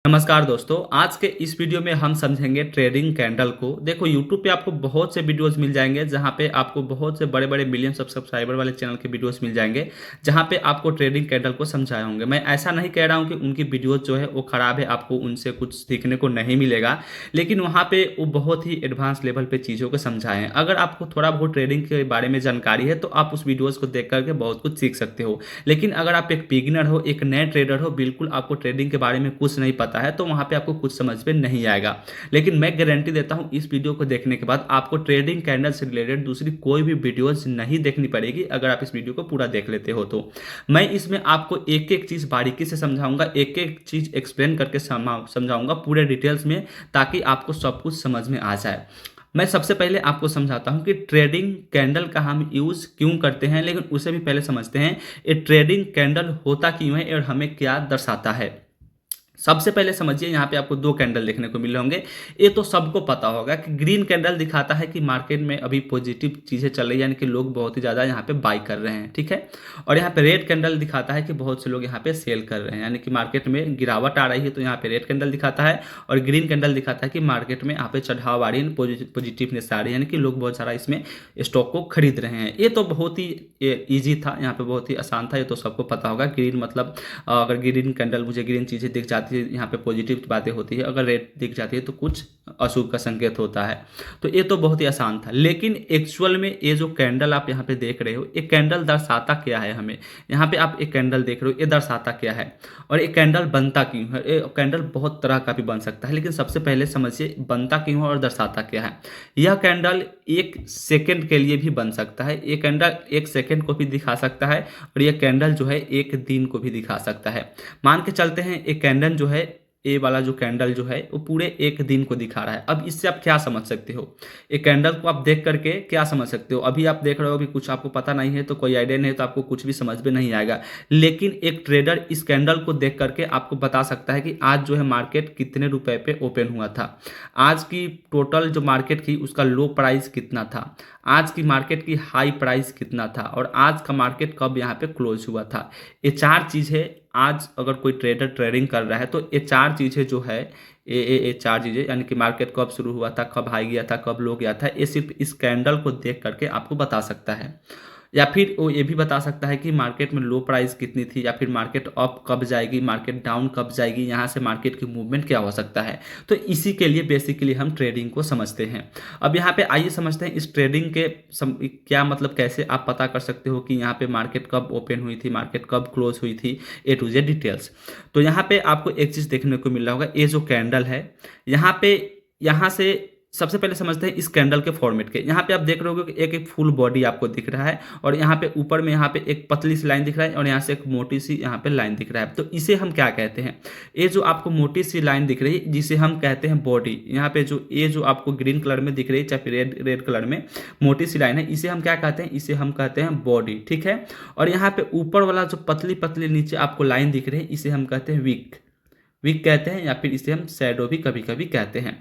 नमस्कार दोस्तों, आज के इस वीडियो में हम समझेंगे ट्रेडिंग कैंडल को। देखो यूट्यूब पे आपको बहुत से वीडियोस मिल जाएंगे जहाँ पे आपको बहुत से बड़े बड़े मिलियन सब्सक्राइबर वाले चैनल के वीडियोस मिल जाएंगे जहाँ पे आपको ट्रेडिंग कैंडल को समझाए होंगे। मैं ऐसा नहीं कह रहा हूँ कि उनकी वीडियोस जो है वो ख़राब है, आपको उनसे कुछ सीखने को नहीं मिलेगा, लेकिन वहाँ पे वो बहुत ही एडवांस लेवल पे चीज़ों को समझाए हैं। अगर आपको थोड़ा बहुत ट्रेडिंग के बारे में जानकारी है तो आप उस वीडियोज़ को देख करके बहुत कुछ सीख सकते हो। लेकिन अगर आप एक बिगिनर हो, एक नए ट्रेडर हो, बिल्कुल आपको ट्रेडिंग के बारे में कुछ नहीं पता है, तो वहाँ पे आपको कुछ समझ में नहीं आएगा। लेकिन मैं गारंटी देता हूँ इस वीडियो को देखने के बाद आपको ट्रेडिंग कैंडल से रिलेटेड दूसरी कोई भी वीडियोस नहीं देखनी पड़ेगी अगर आप इस वीडियो को पूरा देख लेते हो तो। मैं इसमें आपको एक एक चीज़ बारीकी से समझाऊंगा, एक एक चीज़ एक्सप्लेन करके समझाऊंगा पूरे डिटेल्स में, ताकि आपको सब कुछ समझ में आ जाए। मैं सबसे पहले आपको समझाता हूं कि ट्रेडिंग कैंडल का हम यूज़ क्यों करते हैं, लेकिन उसे भी पहले समझते हैं ये ट्रेडिंग कैंडल होता क्यों है और हमें क्या दर्शाता है। सबसे पहले समझिए, यहाँ पे आपको दो कैंडल देखने को मिल रहे होंगे। ये तो सबको पता होगा कि ग्रीन कैंडल दिखाता है कि मार्केट में अभी पॉजिटिव चीज़ें चल रही है, यानी कि लोग बहुत ही ज़्यादा यहाँ पे बाई कर रहे हैं, ठीक है। और यहाँ पे रेड कैंडल दिखाता है कि बहुत से लोग यहाँ पे सेल कर रहे हैं, यानी कि मार्केट में गिरावट आ रही है, तो यहाँ पे रेड कैंडल दिखाता है। और ग्रीन कैंडल दिखाता है कि मार्केट में यहाँ पे चढ़ाव आ रही है, पॉजिटिवनेस आ रही है, यानी कि लोग बहुत सारा इसमें स्टॉक को खरीद रहे हैं। ये तो बहुत ही ईजी था, यहाँ पे बहुत ही आसान था, ये तो सबको पता होगा। ग्रीन मतलब अगर ग्रीन कैंडल, मुझे ग्रीन चीज़ें दिख जाती है, यहाँ पे पॉजिटिव बातें होती है, अगर रेड दिख जाती है तो कुछ अशुभ का संकेत होता है। तो ये तो बहुत ही आसान था, लेकिन एक्चुअल में ये जो कैंडल आप यहाँ पे देख रहे हो, ये कैंडल दर्शाता क्या है हमें। यहाँ पे आप एक कैंडल देख रहे हो, ये दर्शाता क्या है और ये कैंडल बनता क्यों है। ये कैंडल बहुत तरह का भी बन सकता है, लेकिन सबसे पहले समझिए बनता क्यों है और दर्शाता क्या है। यह कैंडल एक सेकेंड के लिए भी बन सकता है, ये कैंडल एक सेकेंड को भी दिखा सकता है, और यह कैंडल जो है एक दिन को भी दिखा सकता है। मान के चलते हैं एक कैंडल जो है, ए वाला जो कैंडल जो है वो पूरे एक दिन को दिखा रहा है। अब इससे आप क्या समझ सकते हो, एक कैंडल को आप देख करके क्या समझ सकते हो। अभी आप देख रहे हो, अभी कुछ आपको पता नहीं है, तो कोई आइडिया नहीं है, तो आपको कुछ भी समझ में नहीं आएगा। लेकिन एक ट्रेडर इस कैंडल को देख करके आपको बता सकता है कि आज जो है मार्केट कितने रुपए पे ओपन हुआ था, आज की टोटल जो मार्केट थी उसका लो प्राइस कितना था, आज की मार्केट की हाई प्राइस कितना था, और आज का मार्केट कब यहाँ पे क्लोज हुआ था। ये चार चीज़ें, आज अगर कोई ट्रेडर ट्रेडिंग कर रहा है तो ये चार चीज़ें जो है, ये चार चीज़ें, यानी कि मार्केट कब शुरू हुआ था, कब हाई गया था, कब लो गया था, ये सिर्फ इस कैंडल को देख करके आपको बता सकता है। या फिर वो ये भी बता सकता है कि मार्केट में लो प्राइस कितनी थी, या फिर मार्केट अप कब जाएगी, मार्केट डाउन कब जाएगी, यहाँ से मार्केट की मूवमेंट क्या हो सकता है। तो इसी के लिए बेसिकली हम ट्रेडिंग को समझते हैं। अब यहाँ पे आइए समझते हैं इस ट्रेडिंग के क्या मतलब, कैसे आप पता कर सकते हो कि यहाँ पे मार्केट कब ओपन हुई थी, मार्केट कब क्लोज हुई थी, ए टू जेड डिटेल्स। तो यहाँ पे आपको एक चीज़ देखने को मिल रहा होगा, ये जो कैंडल है यहाँ पे, यहाँ से सबसे पहले समझते हैं इस कैंडल के फॉर्मेट के। यहाँ पे आप देख रहे हो कि एक एक फुल बॉडी आपको दिख रहा है, और यहाँ पे ऊपर में यहाँ पे एक पतली सी लाइन दिख रहा है, और यहाँ से एक मोटी सी यहाँ पे लाइन दिख रहा है। तो इसे हम क्या कहते हैं, ये जो आपको मोटी सी लाइन दिख रही है जिसे हम कहते हैं बॉडी, यहाँ पे जो ये जो आपको ग्रीन कलर में दिख रही है, चाहे रेड रेड कलर में मोटी सी लाइन है, इसे हम क्या कहते हैं, इसे हम कहते हैं बॉडी, ठीक है। और यहाँ पे ऊपर वाला जो पतली पतली नीचे आपको लाइन दिख रही है, इसे हम कहते हैं विक, वीक कहते हैं, या फिर इसे हम शैडो भी कभी कभी कहते हैं।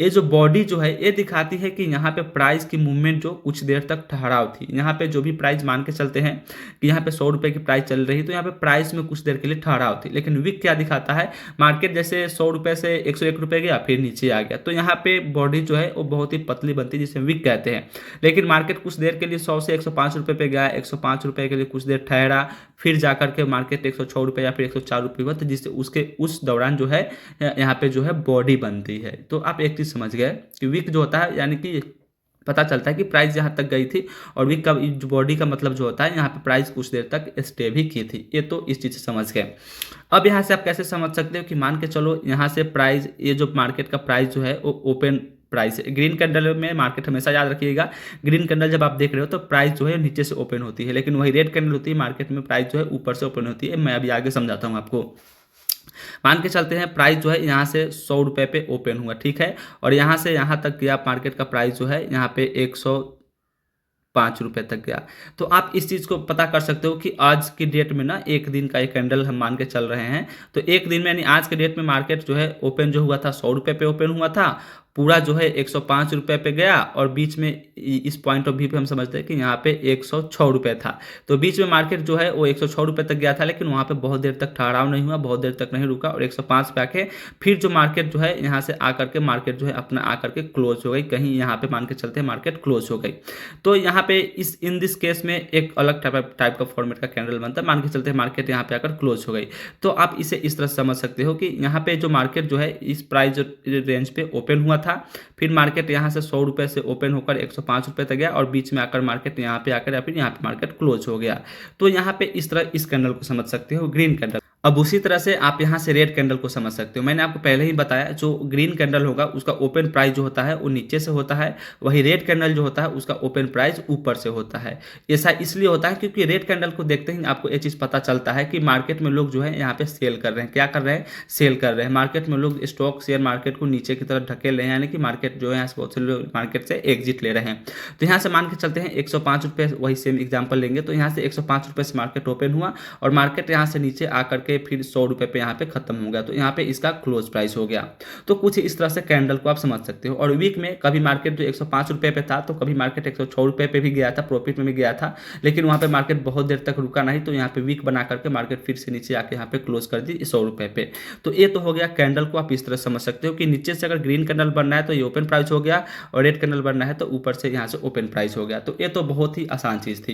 ये जो बॉडी जो है ये दिखाती है कि यहाँ पे प्राइस की मूवमेंट जो कुछ देर तक ठहराव थी, यहाँ पे जो भी प्राइस मान के चलते हैं कि यहाँ पे 100 रुपये की प्राइस चल रही है, तो यहाँ पे प्राइस में कुछ देर के लिए ठहराव थी। लेकिन वीक क्या दिखाता है, मार्केट जैसे 100 रुपये से 101 रुपये गया, फिर नीचे आ गया, तो यहाँ पे बॉडी जो है वो बहुत ही पतली बनती है, जिसे वीक कहते हैं। लेकिन मार्केट कुछ देर के लिए 100 से 105 रुपये पे गया, 105 रुपये के लिए कुछ देर ठहरा, फिर जाकर के मार्केट 106 रुपये या फिर 104 रुपये हुआ, तो जिससे उसके उस दौरान जो है यहाँ पे जो है बॉडी बनती है। तो आप एक चीज समझ गए कि वीक जो होता है, यानी कि पता चलता है कि प्राइस यहाँ तक गई थी, और वीक का बॉडी का मतलब जो होता है यहाँ पे प्राइस कुछ देर तक स्टे भी की थी। ये तो इस चीज़ से समझ गए। अब यहाँ से आप कैसे समझ सकते हो कि मान के चलो यहाँ से प्राइस, ये जो मार्केट का प्राइस जो है वो ओपन प्राइस है। ग्रीन कैंडल में मार्केट हमेशा याद रखिएगा, ग्रीन कैंडल जब आप देख रहे हो तो प्राइस जो है नीचे से ओपन होती है, लेकिन वही रेड कैंडल होती है, मार्केट में प्राइस जो है ऊपर से ओपन होती है। मैं अभी आगे समझाता हूँ आपको। मान के चलते हैं प्राइस जो है यहाँ से 100 रुपये पे ओपन हुआ, ठीक है, और यहाँ से यहाँ तक गया मार्केट का प्राइस जो है यहाँ पे 105 रुपये तक गया। तो आप इस चीज़ को पता कर सकते हो कि आज की डेट में ना, एक दिन का एक कैंडल हम मान के चल रहे हैं, तो एक दिन में यानी आज के डेट में मार्केट जो है ओपन जो हुआ था 100 रुपये पे ओपन हुआ था, पूरा जो है 105 रुपये पे गया और बीच में इस पॉइंट ऑफ व्यू पे हम समझते हैं कि यहाँ पे 106 रुपये था। तो बीच में मार्केट जो है वो 106 रुपये तक गया था, लेकिन वहाँ पे बहुत देर तक ठहराव नहीं हुआ, बहुत देर तक नहीं रुका और 105 पे आके फिर जो मार्केट जो है यहाँ से आकर के मार्केट जो है अपना आकर के क्लोज हो गई, कहीं यहाँ पे मान के चलते हैं मार्केट क्लोज हो गई। तो यहाँ पे इस इन दिस केस में एक अलग टाइप का फॉर्मेट का कैंडल बनता है, मान के चलते हैं मार्केट यहाँ पे आकर क्लोज हो गई। तो आप इसे इस तरह समझ सकते हो कि यहाँ पे जो मार्केट जो है इस प्राइस रेंज पे ओपन हुआ था, फिर मार्केट यहाँ से 100 रुपये से ओपन होकर 105 रुपये तक गया और बीच में आकर मार्केट यहाँ पे आकर या फिर यहाँ पे मार्केट क्लोज हो गया। तो यहाँ पे इस तरह इस कैंडल को समझ सकते हो, ग्रीन कैंडल। अब उसी तरह से आप यहाँ से रेड कैंडल को समझ सकते हो। मैंने आपको पहले ही बताया जो ग्रीन कैंडल होगा उसका ओपन प्राइस जो होता है वो नीचे से होता है, वही रेड कैंडल जो होता है उसका ओपन प्राइस ऊपर से होता है। ऐसा इसलिए होता है क्योंकि रेड कैंडल को देखते ही आपको ये चीज़ पता चलता है कि मार्केट में लोग जो है यहाँ पे सेल कर रहे हैं। क्या कर रहे हैं? सेल कर रहे हैं। मार्केट में लोग स्टॉक शेयर मार्केट को नीचे की तरफ ढकेल रहे हैं, यानी कि मार्केट जो है यहाँ से बहुत से लोग मार्केट से एग्जिट ले रहे हैं। तो यहाँ से मान के चलते हैं 105 रुपये, वही सेम एग्जाम्पल लेंगे तो यहाँ से 105 रुपये से मार्केट ओपन हुआ और मार्केट यहाँ से नीचे आकर के फिर 100 रुपये पे यहाँ पे खत्म हो गया, तो यहाँ पे इसका क्लोज प्राइस हो गया। तो कुछ इस तरह से कैंडल को आप समझ सकते हो। और वीक में कभी मार्केट जो 105 रुपये पे था तो कभी मार्केट 106 रुपये पे भी गया था, प्रॉफिट में भी गया था, लेकिन वहाँ पे मार्केट बहुत देर तक रुका नहीं, तो यहाँ पे वीक बना करके मार्केट फिर से नीचे आके यहाँ पे क्लोज कर दी 100 रुपये पे। तो ये तो हो गया कैंडल को आप इस तरह समझ सकते हो कि नीचे से अगर ग्रीन कैंडल बनना है तो ये ओपन प्राइस हो गया और रेड कैंडल बनना है तो ऊपर से यहाँ से ओपन प्राइस हो गया। तो ये तो बहुत ही आसान चीज़ थी।